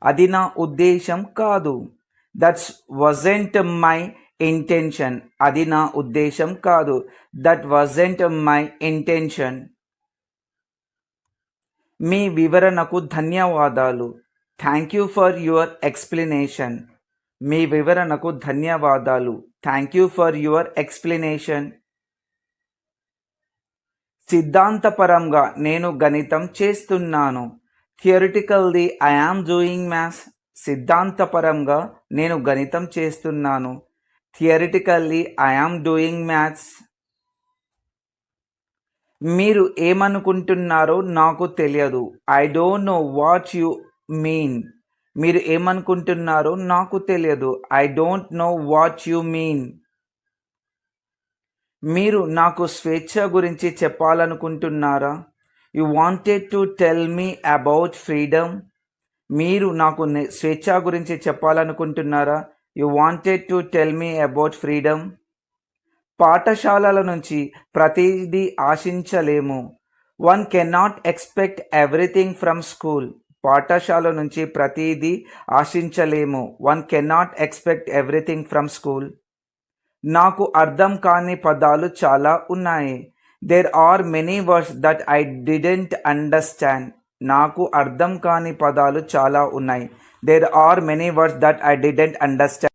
అది నా ఉద్దేశం కాదు. That's wasn't my intention. అది నా ఉద్దేశం కాదు. That wasn't my intention. మీ వివరణకు ధన్యవాదాలు. Thank you for your explanation. మీ వివరణకు ధన్యవాదాలు. Thank you for your explanation. సిద్ధాంతపరంగా నేను గణితం చేస్తున్నాను. Theoretically I am doing maths. సిద్ధాంతపరంగా నేను గణితం చేస్తున్నాను. Theoretically I am doing maths. మీరు ఏమనుకుంటున్నారో నాకు తెలియదు. I don't know what you mean. మీరు ఏమనుకుంటున్నారో నాకు తెలియదు. I don't know what you mean. మీరు నాకు స్వేచ్ఛ గురించి చెప్పాలనుకుంటున్నారా? You wanted to tell me about freedom. మీరు నాకు స్వేచ్ఛ గురించి చెప్పాలనుకుంటున్నారా? You wanted to tell me about freedom. పాఠశాలల నుంచి ప్రతిదీ ఆశించలేము. One cannot expect everything from school. పాఠశాల నుంచి ప్రతిదీ ఆశించలేము. One cannot expect everything from school. నాకు అర్థం కాని పదాలు చాలా ఉన్నాయి. There are many words that I didn't understand. నాకు అర్థం కాని పదాలు చాలా ఉన్నాయి. There are many words that I didn't understand.